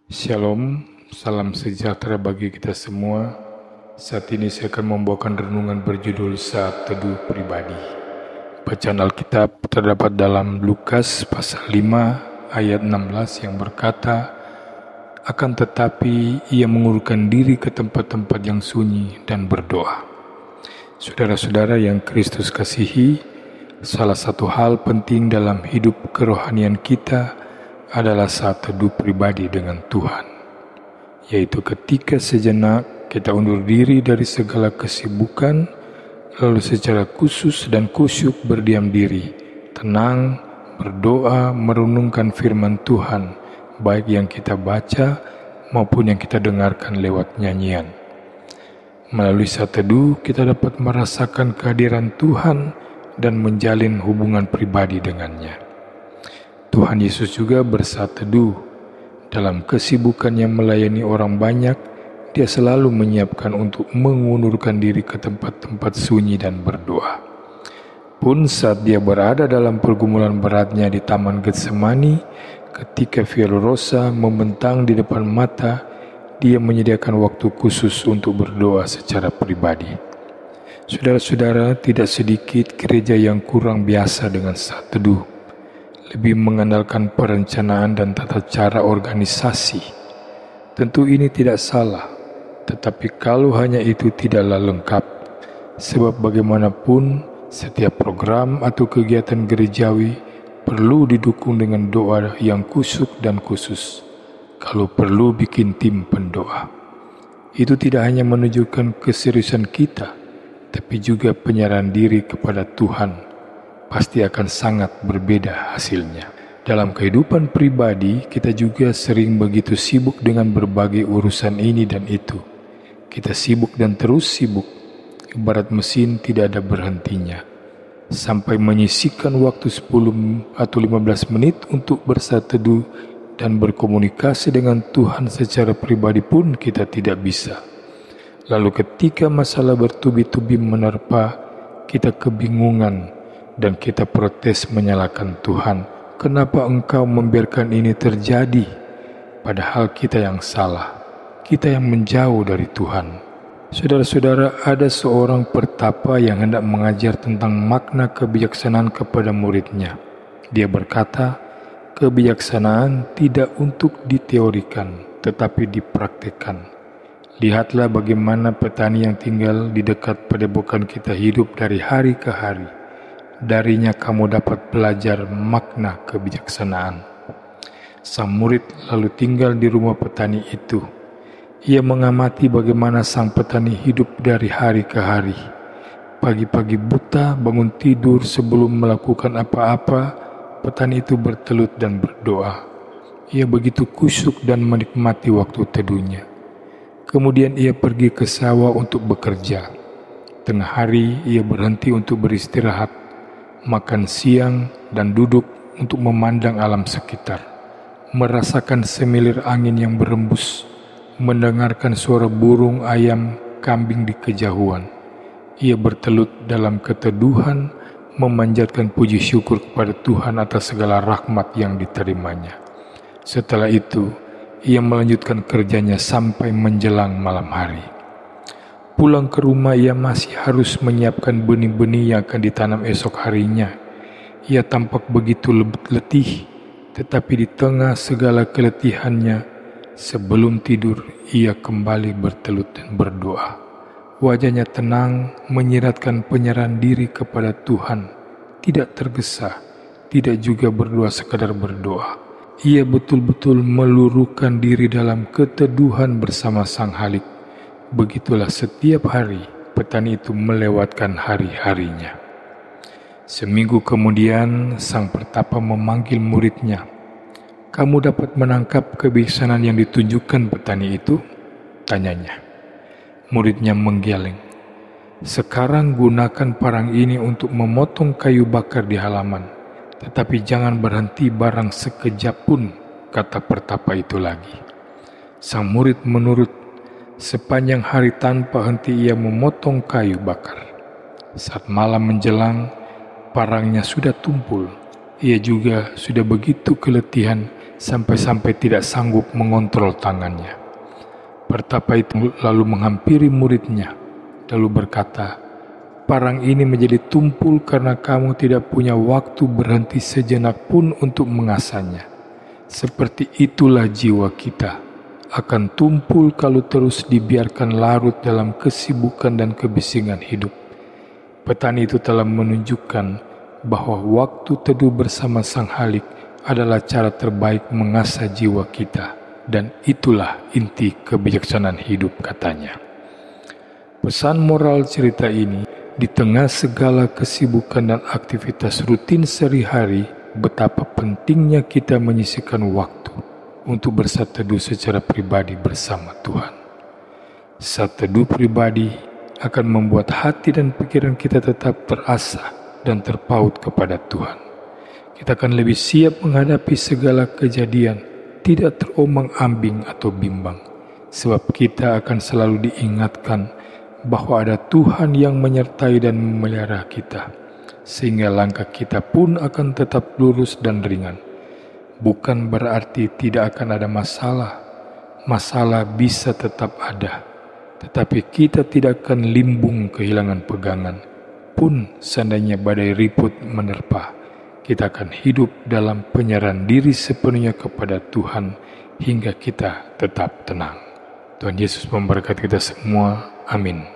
Shalom, salam sejahtera bagi kita semua. Saat ini saya akan membawakan renungan berjudul Saat Teduh Pribadi. Bacaan Alkitab terdapat dalam Lukas pasal 5 ayat 16 yang berkata, "Akan tetapi ia mengurungkan diri ke tempat-tempat yang sunyi dan berdoa." Saudara-saudara yang Kristus kasihi, salah satu hal penting dalam hidup kerohanian kita adalah saat teduh pribadi dengan Tuhan, yaitu ketika sejenak kita undur diri dari segala kesibukan, lalu secara khusus dan khusyuk berdiam diri, tenang, berdoa, merenungkan firman Tuhan, baik yang kita baca maupun yang kita dengarkan lewat nyanyian. Melalui saat teduh, kita dapat merasakan kehadiran Tuhan dan menjalin hubungan pribadi dengannya. Tuhan Yesus juga bersaat teduh. Dalam kesibukannya melayani orang banyak, Dia selalu menyiapkan untuk mengundurkan diri ke tempat-tempat sunyi dan berdoa. Pun saat Dia berada dalam pergumulan beratnya di Taman Getsemani, ketika Violorosa membentang di depan mata, Dia menyediakan waktu khusus untuk berdoa secara pribadi. Saudara-saudara, tidak sedikit gereja yang kurang biasa dengan saat teduh, lebih mengandalkan perencanaan dan tata cara organisasi. Tentu ini tidak salah, tetapi kalau hanya itu tidaklah lengkap, sebab bagaimanapun setiap program atau kegiatan gerejawi perlu didukung dengan doa yang khusyuk dan khusus. Kalau perlu bikin tim pendoa. Itu tidak hanya menunjukkan keseriusan kita, tapi juga penyerahan diri kepada Tuhan. Pasti akan sangat berbeda hasilnya. Dalam kehidupan pribadi, kita juga sering begitu sibuk dengan berbagai urusan ini dan itu. Kita sibuk dan terus sibuk, ibarat mesin tidak ada berhentinya. Sampai menyisihkan waktu 10 atau 15 menit untuk bersaat teduh dan berkomunikasi dengan Tuhan secara pribadi pun kita tidak bisa. Lalu ketika masalah bertubi-tubi menerpa, kita kebingungan dan kita protes menyalahkan Tuhan. Kenapa Engkau membiarkan ini terjadi? Padahal kita yang salah, kita yang menjauh dari Tuhan. Saudara-saudara, ada seorang pertapa yang hendak mengajar tentang makna kebijaksanaan kepada muridnya. Dia berkata, kebijaksanaan tidak untuk diteorikan, tetapi dipraktikkan. Lihatlah bagaimana petani yang tinggal di dekat padepokan kita hidup dari hari ke hari. Darinya kamu dapat belajar makna kebijaksanaan. Sang murid lalu tinggal di rumah petani itu. Ia mengamati bagaimana sang petani hidup dari hari ke hari. Pagi-pagi buta bangun tidur sebelum melakukan apa-apa, petani itu bertelut dan berdoa. Ia begitu khusyuk dan menikmati waktu teduhnya. Kemudian ia pergi ke sawah untuk bekerja. Tengah hari ia berhenti untuk beristirahat, makan siang dan duduk untuk memandang alam sekitar, merasakan semilir angin yang berembus, mendengarkan suara burung, ayam, kambing di kejauhan. Ia bertelut dalam keteduhan, memanjatkan puji syukur kepada Tuhan atas segala rahmat yang diterimanya. Setelah itu, ia melanjutkan kerjanya sampai menjelang malam hari. Pulang ke rumah, ia masih harus menyiapkan benih-benih yang akan ditanam esok harinya. Ia tampak begitu letih, tetapi di tengah segala keletihannya, sebelum tidur, ia kembali bertelut dan berdoa. Wajahnya tenang, menyiratkan penyerahan diri kepada Tuhan, tidak tergesa, tidak juga berdoa sekadar berdoa. Ia betul-betul meluruhkan diri dalam keteduhan bersama Sang Halik. Begitulah setiap hari petani itu melewatkan hari-harinya. Seminggu kemudian sang pertapa memanggil muridnya. "Kamu dapat menangkap kebijaksanaan yang ditunjukkan petani itu?" tanyanya. Muridnya menggeleng. "Sekarang gunakan parang ini untuk memotong kayu bakar di halaman, tetapi jangan berhenti barang sekejap pun," kata pertapa itu lagi. Sang murid menurut. Sepanjang hari tanpa henti ia memotong kayu bakar. Saat malam menjelang, parangnya sudah tumpul. Ia juga sudah begitu keletihan sampai-sampai tidak sanggup mengontrol tangannya. Pertapa itu lalu menghampiri muridnya, lalu berkata, "Parang ini menjadi tumpul karena kamu tidak punya waktu berhenti sejenak pun untuk mengasahnya. Seperti itulah jiwa kita, akan tumpul kalau terus dibiarkan larut dalam kesibukan dan kebisingan hidup." Petani itu telah menunjukkan bahwa waktu teduh bersama Sang Halik adalah cara terbaik mengasah jiwa kita, dan itulah inti kebijaksanaan hidup, katanya. Pesan moral cerita ini, di tengah segala kesibukan dan aktivitas rutin sehari-hari, betapa pentingnya kita menyisihkan waktu untuk bersat teduh secara pribadi bersama Tuhan. Sat teduh pribadi akan membuat hati dan pikiran kita tetap terasah dan terpaut kepada Tuhan. Kita akan lebih siap menghadapi segala kejadian, tidak terombang-ambing atau bimbang, sebab kita akan selalu diingatkan bahwa ada Tuhan yang menyertai dan memelihara kita, sehingga langkah kita pun akan tetap lurus dan ringan. Bukan berarti tidak akan ada masalah. Masalah bisa tetap ada, tetapi kita tidak akan limbung kehilangan pegangan. Pun seandainya badai ribut menerpa, kita akan hidup dalam penyerahan diri sepenuhnya kepada Tuhan hingga kita tetap tenang. Tuhan Yesus memberkati kita semua. Amin.